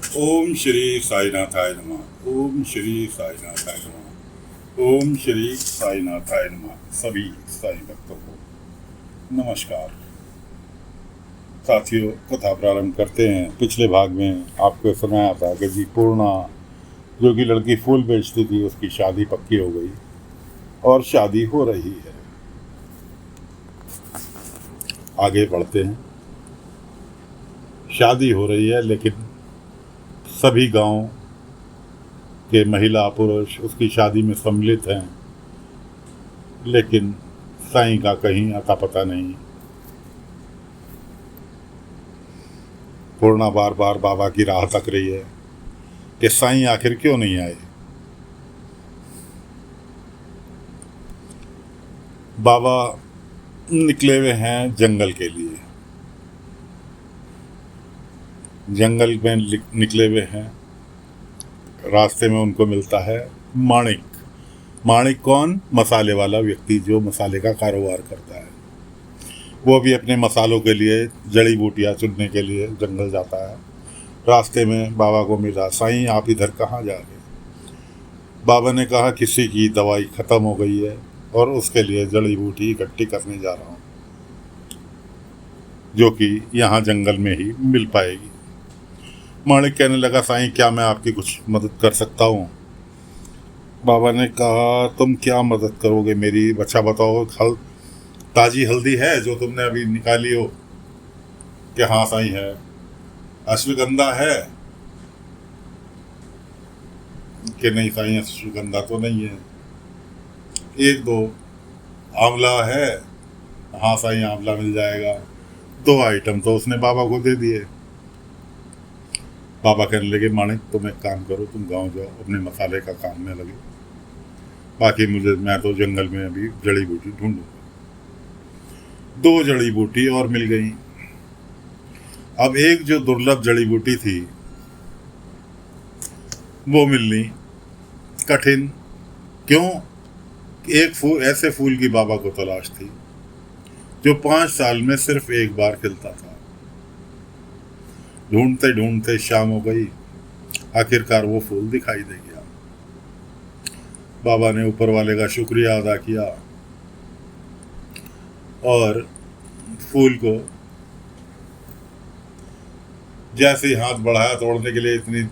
ओम श्री साईनाथाय नमः। ओम श्री साईनाथाय नमः। ओम श्री साईनाथाय नमः। सभी साईं भक्तों को नमस्कार। साथियों, कथा प्रारंभ करते हैं। पिछले भाग में आपको सुनाया था कि जी पूर्णा, जो कि लड़की फूल बेचती थी, उसकी शादी पक्की हो गई और शादी हो रही है। आगे बढ़ते हैं। शादी हो रही है, लेकिन सभी गांव के महिला पुरुष उसकी शादी में सम्मिलित हैं, लेकिन साईं का कहीं अता पता नहीं। पूर्णा बार बार बाबा की राह तक रही है कि साईं आखिर क्यों नहीं आए। बाबा निकले हुए हैं जंगल के लिए। जंगल में निकले हुए हैं। रास्ते में उनको मिलता है माणिक। माणिक कौन? मसाले वाला व्यक्ति जो मसाले का कारोबार करता है। वो भी अपने मसालों के लिए जड़ी बूटियां चुनने के लिए जंगल जाता है। रास्ते में बाबा को मिला। साईं, आप इधर कहाँ जा रहे हैं? बाबा ने कहा, किसी की दवाई ख़त्म हो गई है और उसके लिए जड़ी बूटी इकट्ठी करने जा रहा हूँ, जो कि यहाँ जंगल में ही मिल पाएगी। माणिक कहने लगा, साईं, क्या मैं आपकी कुछ मदद कर सकता हूँ? बाबा ने कहा, तुम क्या मदद करोगे मेरी? अच्छा बताओ, ताज़ी हल्दी है जो तुमने अभी निकाली हो? कि हाँ साईं है। अश्वगंधा है? कि नहीं साईं, अश्वगंधा तो नहीं है। एक दो आंवला है? हाँ साईं, आंवला मिल जाएगा। दो आइटम तो उसने बाबा को दे दिए। बाबा कहने लगे, माणिक तुम एक काम करो, तुम गांव जाओ, अपने मसाले का काम में लगे, बाकी मैं तो जंगल में अभी जड़ी बूटी ढूंढूंगा। दो जड़ी बूटी और मिल गई। अब एक जो दुर्लभ जड़ी बूटी थी वो मिलनी कठिन। क्यों? एक ऐसे फूल की बाबा को तलाश थी जो 5 साल में सिर्फ एक बार खिलता था। ढूंढते ढूंढते शाम हो गई। आखिरकार वो फूल दिखाई दे गया। बाबा ने ऊपर वाले का शुक्रिया अदा किया और फूल को जैसे ही हाथ बढ़ाया तोड़ने के लिए, इतनी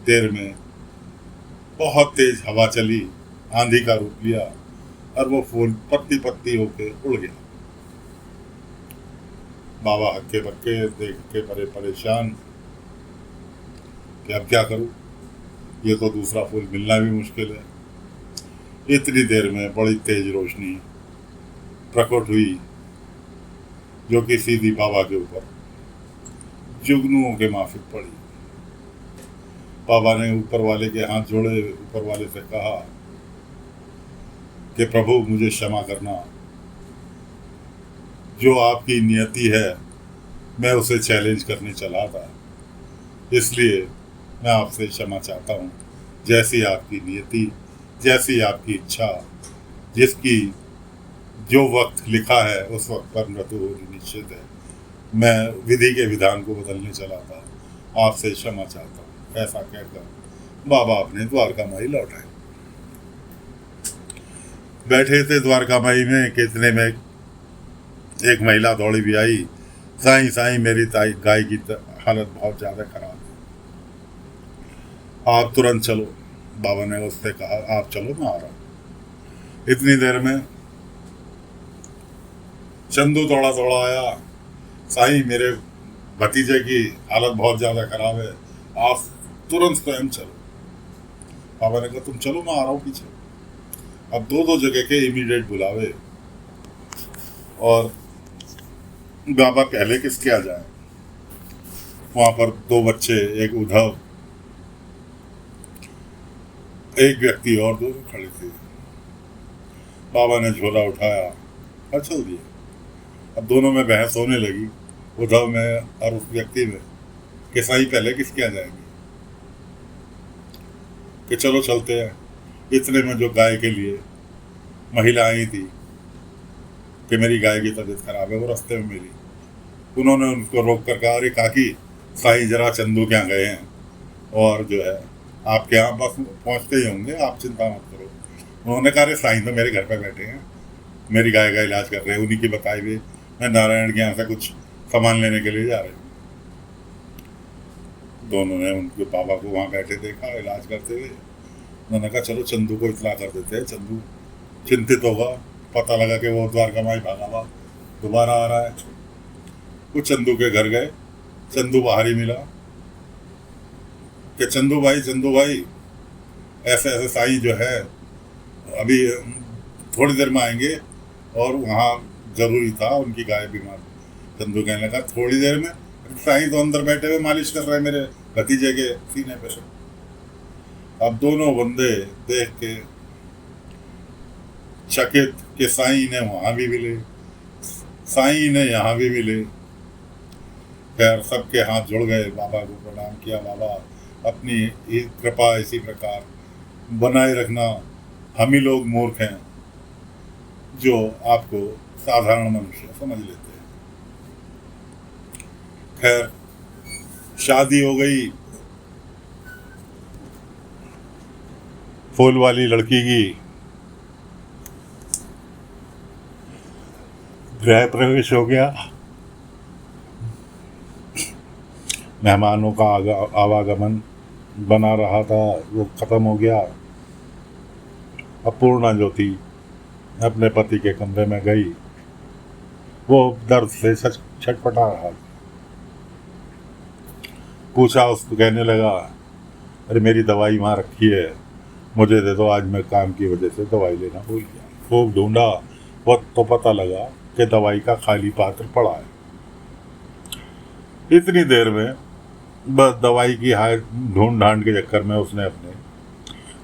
देर में बहुत तेज हवा चली, आंधी का रूप लिया और वो फूल पत्ती पत्ती होके उड़ गया। बाबा हक्के बक्के देख के बड़े परेशान कि अब क्या करूं, ये तो दूसरा फूल मिलना भी मुश्किल है। इतनी देर में बड़ी तेज रोशनी प्रकट हुई जो कि सीधी बाबा के ऊपर जुगनुओं के माफिक पड़ी। बाबा ने ऊपर वाले के हाथ जोड़े, ऊपर वाले से कहा कि प्रभु मुझे क्षमा करना, जो आपकी नियति है मैं उसे चैलेंज करने चला था, इसलिए मैं आपसे क्षमा चाहता हूँ। जैसी आपकी नियति, जैसी आपकी इच्छा, जिसकी जो वक्त लिखा है उस वक्त पर मृत्यु होनी निश्चित है। मैं विधि के विधान को बदलने चला था, आपसे क्षमा चाहता हूँ। ऐसा कहकर बाबा अपने द्वारकामाई लौट आए। बैठे थे द्वारकामाई में, कितने में एक महिला दौड़ी भी आई। साईं साईं, मेरी गाय की हालत बहुत ज़्यादा खराब है, आप तुरंत चलो। बाबा ने उससे कहा, आप चलो, मैं आ रहा हूँ। इतनी देर में चंदू दौड़ा दौड़ा आया। साईं, मेरे भतीजे की हालत बहुत ज़्यादा खराब है, आप तुरंत स्वयं चलो। बाबा ने कहा, तुम चलो, मैं आ रहा हूँ पीछे। अब दो दो जगह के इमीडिएट बुलावे और बाबा पहले किसके आ जाए। वहां पर दो बच्चे, एक उद्धव, एक व्यक्ति और दोनों खड़े थे। बाबा ने झोला उठाया और चल दिया। अब दोनों में बहस होने लगी, उद्धव में और उस व्यक्ति में, कि साईं पहले किसके आ जाएंगे। कि चलो चलते हैं। इतने में जो गाय के लिए महिला आई थी कि मेरी गाय की तबीयत खराब है, वो रास्ते में मिली। उन्होंने उनको रोक कर कहा, अरे काकी, साईं जरा चंदू के यहाँ गए हैं, और जो है आपके यहाँ बस पहुँचते ही होंगे, आप चिंता मत करो। उन्होंने कहा, अरे साईं तो मेरे घर पे बैठे हैं, मेरी गाय का इलाज कर रहे हैं, उन्हीं की बताई हुई मैं नारायण के यहाँ से कुछ सामान लेने के लिए जा रही हूँ। दोनों ने उनके पापा को वहाँ बैठे देखा इलाज करते हुए। उन्होंने कहा चलो चंदू को इतला कर देते हैं, चंदू चिंतित होगा, पता लगा कि वो द्वारका माई भागा हुआ दोबारा आ रहा है। वो चंदू के घर गए, चंदू बाहर ही मिला कि चंदू भाई ऐसे ऐसे साईं जो है अभी थोड़ी देर में आएंगे और वहाँ जरूरी था, उनकी गाय बीमार। चंदू कहने लगा थोड़ी देर में? साईं तो अंदर बैठे हुए मालिश कर रहे हैं मेरे भतीजे के सीने पे। अब दोनों बंदे देख के चकित कि साईं ने वहां भी मिले, साईं ने यहाँ भी मिले। खैर सबके हाथ जुड़ गए, बाबा को प्रणाम किया। बाबा अपनी कृपा इसी प्रकार बनाए रखना, हम ही लोग मूर्ख हैं जो आपको साधारण मनुष्य समझ लेते हैं। खैर शादी हो गई फूल वाली लड़की की, गृह प्रवेश हो गया, मेहमानों का आवागमन बना रहा था वो खत्म हो गया। अपूर्णा जो थी अपने पति के कमरे में गई, वो दर्द से छटपटा रहा। पूछा, उसको कहने लगा, अरे मेरी दवाई वहाँ रखी है, मुझे दे दो, आज मैं काम की वजह से दवाई लेना भूल गया। खूब ढूंढा, वो तो पता लगा कि दवाई का खाली पात्र पड़ा है। इतनी देर में बस दवाई की ढूंढ ढांड के चक्कर में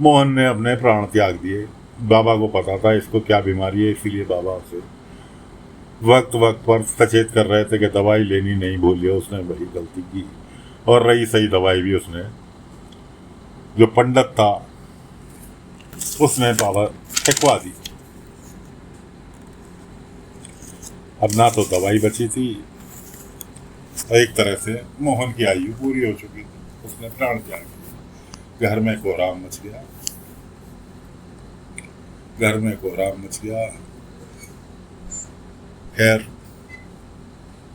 मोहन ने अपने प्राण त्याग दिए। बाबा को पता था इसको क्या बीमारी है, इसीलिए बाबा उसे वक्त वक्त पर सचेत कर रहे थे कि दवाई लेनी नहीं भूलिए। उसने वही गलती की और रही सही दवाई भी उसने, जो पंडित था उसने बाबा फेंकवा दी। अब ना तो दवाई बची थी, एक तरह से मोहन की आयु पूरी हो चुकी थी, उसने प्राण त्याग दिया। घर में कोहराम मच गया, घर में कोहराम मच गया। खैर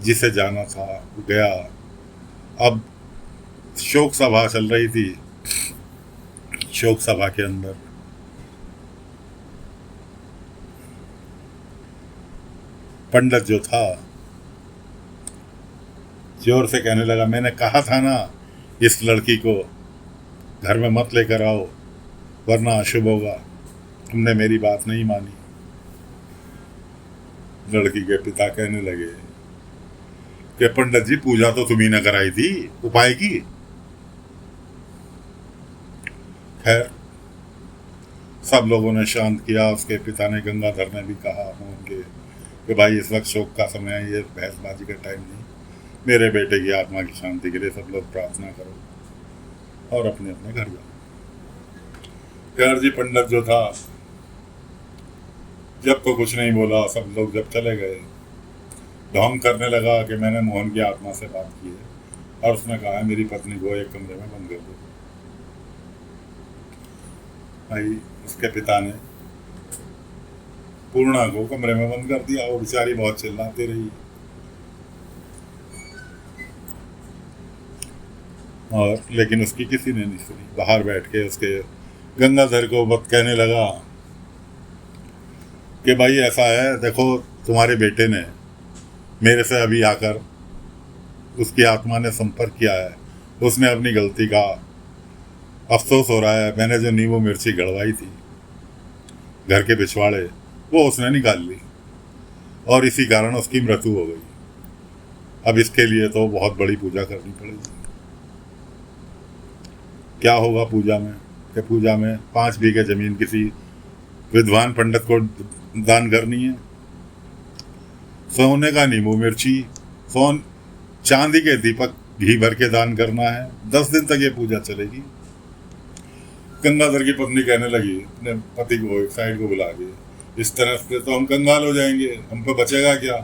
जिसे जाना था वो गया। अब शोक सभा चल रही थी। शोक सभा के अंदर पंडित जो था जोर से कहने लगा, मैंने कहा था ना इस लड़की को घर में मत लेकर आओ वरना अशुभ होगा, तुमने मेरी बात नहीं मानी। लड़की के पिता कहने लगे कि पंडित जी पूजा तो तुम्ही ने कराई थी, उपाय की। खैर सब लोगों ने शांत किया। उसके पिता ने, गंगाधर ने भी कहा उनके कि भाई इस वक्त शोक का समय है, ये बहसबाजी का टाइम नहीं, मेरे बेटे की आत्मा की शांति के लिए सब लोग प्रार्थना करो और अपने अपने घर जाओ। खैर जी पंडित जो था जब तो कुछ नहीं बोला। सब लोग जब चले गए, ढोंग करने लगा कि मैंने मोहन की आत्मा से बात की है और उसने कहा है मेरी पत्नी को एक कमरे में बंद कर दो। भाई उसके पिता ने पूर्णा को कमरे में बंद कर दिया। वो बेचारी बहुत चिल्लाती रही और लेकिन उसकी किसी ने नहीं सुनी। बाहर बैठ के उसके गंगाधर को मत कहने लगा कि भाई ऐसा है, देखो तुम्हारे बेटे ने मेरे से अभी आकर उसकी आत्मा ने संपर्क किया है, उसने अपनी गलती का अफसोस हो रहा है। मैंने जो नींबू मिर्ची गड़वाई थी घर के पिछवाड़े, वो उसने निकाल ली और इसी कारण उसकी मृत्यु हो गई। अब इसके लिए तो बहुत बड़ी पूजा करनी पड़ेगी। क्या होगा पूजा में? कि पूजा में 5 बीघे जमीन किसी विद्वान पंडित को दान करनी है, सोने का नींबू मिर्ची, चांदी के दीपक घी भर के दान करना है। 10 दिन तक ये पूजा चलेगी। गंगाधर की पत्नी कहने लगी अपने पति को एक साइड को बुला के, इस तरह से तो हम कंगाल हो जाएंगे, हम पे बचेगा क्या?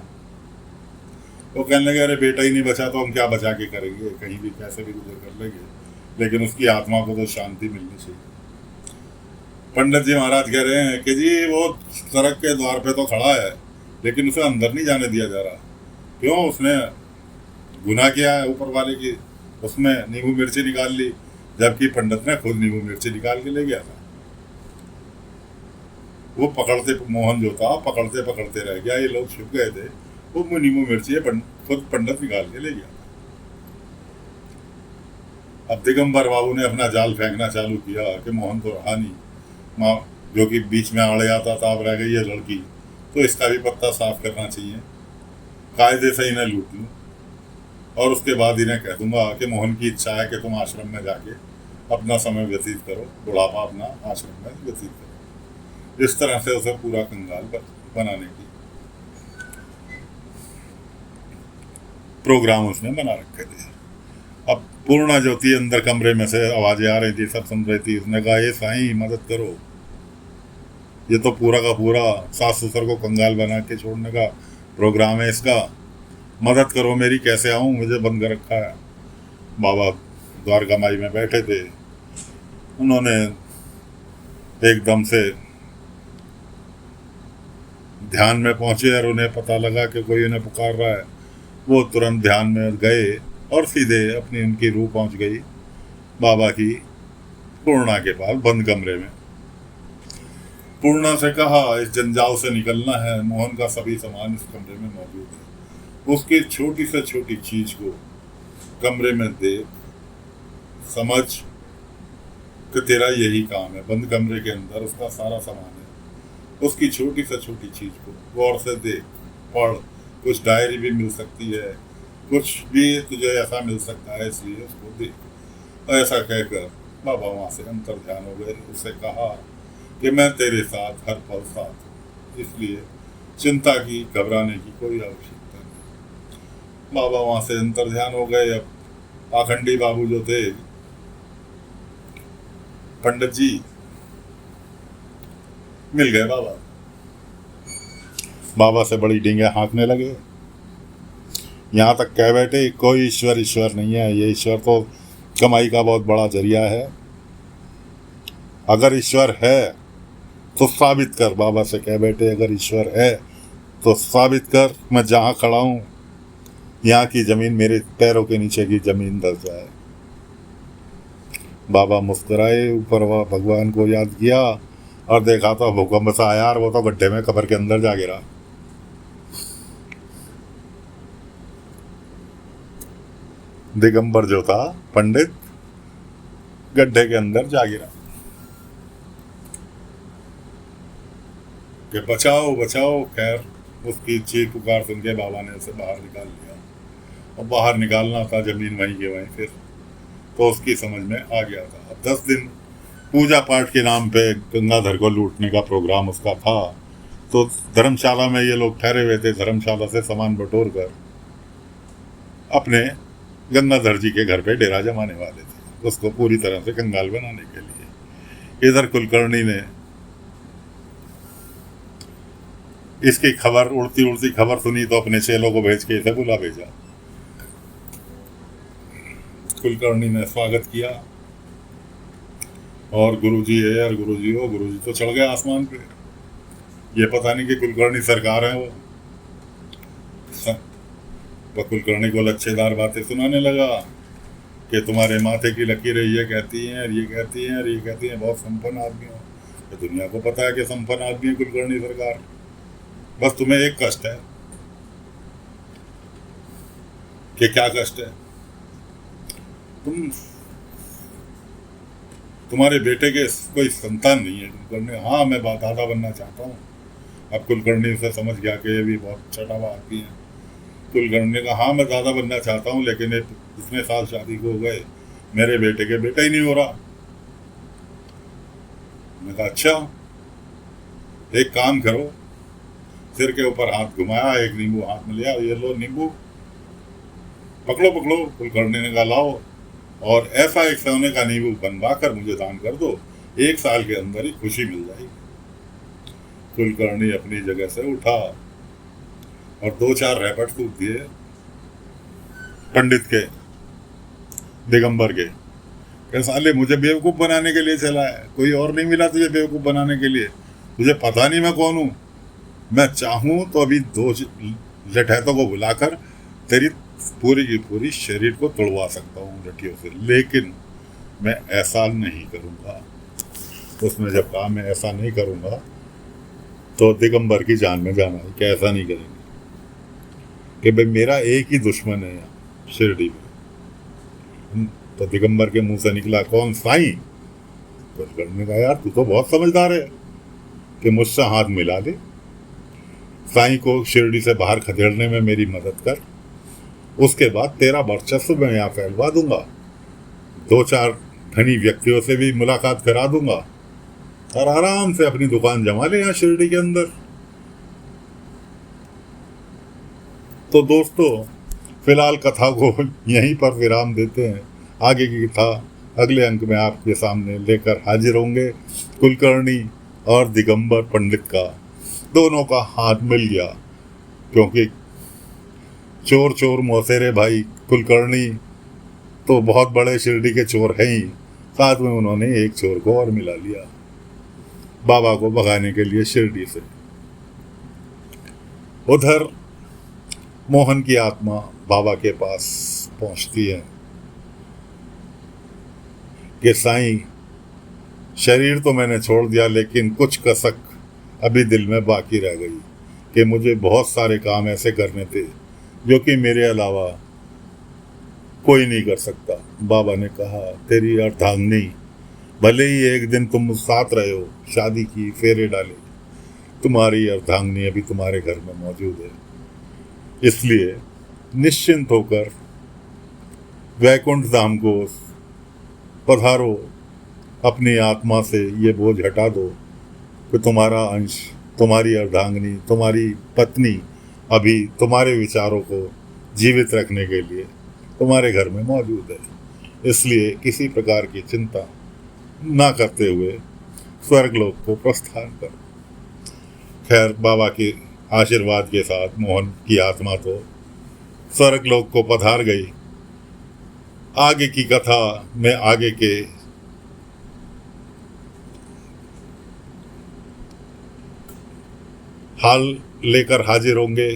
वो कहने लगे, अरे बेटा ही नहीं बचा तो हम क्या बचा के करेंगे, कहीं भी कैसे भी गुजर कर लेंगे। लेकिन उसकी आत्मा को तो शांति मिलनी चाहिए। पंडित जी महाराज कह रहे हैं कि जी वो सड़क के द्वार पे तो खड़ा है, लेकिन उसे अंदर नहीं जाने दिया जा रहा। क्यों? उसने गुनाह किया है ऊपर वाले की, उसमें नींबू मिर्ची निकाल ली, जबकि पंडित ने खुद नींबू मिर्ची निकाल के ले गया था। वो पकड़ते, मोहन जो था पकड़ते पकड़ते रह गया, ये लोग छुप गए थे, वो नींबू मिर्ची खुद पंडित निकाल के ले गया। अब दिगंबर बाबू ने अपना जाल फेंकना चालू किया कि मोहन तो रहा नहीं, माँ जो कि बीच में आड़े आता था, अब रह गई है लड़की, तो इसका भी पत्ता साफ करना चाहिए, कायदे से इन्हें लूट लूँ और उसके बाद इन्हें कह दूंगा कि मोहन की इच्छा है कि तुम आश्रम में जाके अपना समय व्यतीत करो, बुढ़ापा अपना आश्रम में व्यतीत करो। इस तरह से उसे पूरा कंगाल बनाने की प्रोग्राम उसने बना रखे थे। अब पूर्णा ज्योति अंदर कमरे में से आवाजें आ रही थी, सब सुन रही थी। उसने कहा, ये साईं मदद करो, ये तो पूरा का पूरा सास ससुर को कंगाल बना के छोड़ने का प्रोग्राम है इसका, मदद करो मेरी, कैसे आऊँ, मुझे बंद कर रखा है। बाबा द्वारका माई में बैठे थे, उन्होंने एकदम से ध्यान में पहुंचे और उन्हें पता लगा कि कोई उन्हें पुकार रहा है। वो तुरंत ध्यान में गए और सीधे अपनी उनकी रूह पहुंच गई बाबा की पूर्णा के पास बंद कमरे में। पूर्णा से कहा, इस जंजाल से निकलना है, मोहन का सभी सामान इस कमरे में मौजूद है, उसकी छोटी से छोटी चीज को कमरे में देख, समझ कि तेरा यही काम है। बंद कमरे के अंदर उसका सारा सामान है, उसकी छोटी से छोटी चीज को गौर से देख, पढ़, कुछ डायरी भी मिल सकती है, कुछ भी तुझे ऐसा मिल सकता है, इसलिए उसको देख। ऐसा कहकर बाबा वहां से अंतर ध्यान हो गए। उससे कहा कि मैं तेरे साथ हर पल साथ हूँ, इसलिए चिंता की, घबराने की कोई आवश्यकता नहीं। बाबा वहां से अंतर ध्यान हो गए। अब पाखंडी बाबू जो थे, पंडित जी, मिल गए बाबा। बाबा से बड़ी डींगे हाँकने लगे, यहाँ तक कह बैठे कोई ईश्वर ईश्वर नहीं है, ये ईश्वर तो कमाई का बहुत बड़ा जरिया है। अगर ईश्वर है तो साबित कर, बाबा से कह बैठे, अगर ईश्वर है तो साबित कर, मैं जहाँ खड़ा हूँ यहाँ की जमीन मेरे पैरों के नीचे की जमीन धस जाए। बाबा मुस्कुराए, ऊपर वह भगवान को याद किया और देखा तो भूकंप सा आया और वो तो गड्ढे में कब्र के अंदर जा गिरा। दिगंबर जो था पंडित, गड्ढे के अंदर जा गिरा कि बचाओ बचाओ। खैर उसकी चीख पुकार सुन के बाबा ने उसे बाहर निकाल लिया, और बाहर निकालना था जमीन वहीं के वहीं, फिर तो उसकी समझ में आ गया था। अब 10 दिन पूजा पाठ के नाम पे गंगाधर को लूटने का प्रोग्राम उसका था। तो धर्मशाला में ये लोग ठहरे हुए थे, धर्मशाला से सामान बटोर कर अपने गंगाधर जी के घर पे डेरा जमाने वाले थे, उसको पूरी तरह से कंगाल बनाने के लिए। इधर कुलकर्णी ने इसकी खबर, उड़ती उड़ती खबर सुनी तो अपने चेलों को भेज के इसे बुला भेजा। कुलकर्णी ने स्वागत किया और गुरुजी है यार, गुरुजी हो, गुरुजी तो चढ़ गए आसमान पे। ये पता नहीं कि कुलकर्णी सरकार है वो कुलकर्णी को लच्छेदार बातें सुनाने लगा कि तुम्हारे माथे की लकीरें ये कहती हैं और ये कहती हैं और ये कहती हैं, बहुत संपन्न आदमी हो। तो दुनिया को पता है कि संपन्न आदमी है कुलकर्णी सरकार, बस तुम्हें एक कष्ट है। कि क्या कष्ट है? तुम्हारे बेटे के कोई संतान नहीं है। कुलकर्णी, हाँ मैं दादा बनना चाहता हूँ। अब कुलकर्णी से समझ गया कि ये भी बहुत छठा आदमी है। कुलकर्णी ने कहा, हाँ मैं दादा बनना चाहता हूँ, लेकिन इतने साल शादी को हो गए, मेरे बेटे के बेटा ही नहीं हो रहा। मैं कहा अच्छा, एक काम करो, सिर के ऊपर हाथ घुमाया, एक नींबू हाथ में लिया, ये लो नींबू, पकड़ो पकड़ो। कुलकर्णी ने कहा लाओ, और ऐसा एक सोने का नींबू बनवा कर मुझे दान कर दो, 1 साल के अंदर ही खुशी मिल जाएगी। कुलकर्णी अपनी जगह से उठा और 2-4 रैपट सूख दिए पंडित के, दिगंबर के, कि साले मुझे बेवकूफ़ बनाने के लिए चला है, कोई और नहीं मिला तुझे बेवकूफ़ बनाने के लिए, तुझे पता नहीं मैं कौन हूँ। मैं चाहूँ तो अभी 2 लठैतों को बुलाकर तेरी पूरी की पूरी शरीर को तोड़वा सकता हूँ लठियों से, लेकिन मैं ऐसा नहीं करूँगा। उसने जब कहा मैं ऐसा नहीं करूँगा, तो दिगंबर की जान में जाना है कि ऐसा नहीं करेंगे, कि भाई मेरा एक ही दुश्मन है यहाँ शिरडी में। तो दिगंबर के मुंह से निकला, कौन? साईं। कुलकर्णी ने कहा, यार तू तो बहुत समझदार है कि मुझसे हाथ मिला ले, साईं को शिरडी से बाहर खदेड़ने में मेरी मदद कर, उसके बाद तेरा वर्चस्व मैं यहाँ फैलवा दूंगा, 2-4 धनी व्यक्तियों से भी मुलाकात करा दूंगा और आराम से अपनी दुकान जमा ले यहाँ शिरडी के अंदर। तो दोस्तों, फिलहाल कथा को यहीं पर विराम देते हैं। आगे की कथा अगले अंक में आपके सामने लेकर हाजिर होंगे। कुलकर्णी और दिगंबर पंडित का दोनों का हाथ मिल गया, क्योंकि चोर चोर मौसेरे भाई कुलकर्णी तो बहुत बड़े शिरडी के चोर हैं ही, साथ में उन्होंने एक चोर को और मिला लिया बाबा को भगाने के लिए शिरडी से। उधर मोहन की आत्मा बाबा के पास पहुंचती है कि साईं, शरीर तो मैंने छोड़ दिया, लेकिन कुछ कसक अभी दिल में बाकी रह गई कि मुझे बहुत सारे काम ऐसे करने थे जो कि मेरे अलावा कोई नहीं कर सकता। बाबा ने कहा, तेरी अर्धांगिनी, भले ही एक दिन तुम साथ रहे हो, शादी की, फेरे डाले, तुम्हारी अर्धांगिनी अभी तुम्हारे घर में मौजूद है, इसलिए निश्चिंत होकर वैकुंठ धाम को पधारो, अपनी आत्मा से ये बोझ हटा दो कि तुम्हारा अंश, तुम्हारी अर्धांगिनी, तुम्हारी पत्नी अभी तुम्हारे विचारों को जीवित रखने के लिए तुम्हारे घर में मौजूद है, इसलिए किसी प्रकार की चिंता ना करते हुए स्वर्गलोक को प्रस्थान कर। खैर, बाबा के आशीर्वाद के साथ मोहन की आत्मा तो स्वर्गलोक को पधार गई। आगे की कथा में आगे के हाल लेकर हाजिर होंगे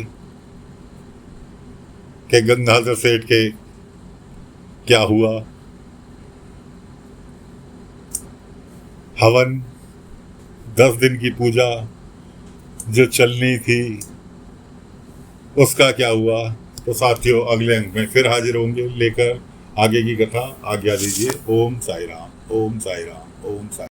कि गंगाधर सेठ के क्या हुआ, हवन 10 दिन की पूजा जो चलनी थी उसका क्या हुआ। तो साथियों, अगले अंक में फिर हाजिर होंगे लेकर आगे की कथा। आज्ञा दीजिए। ओम साई राम, ओम साई राम, ओम साई।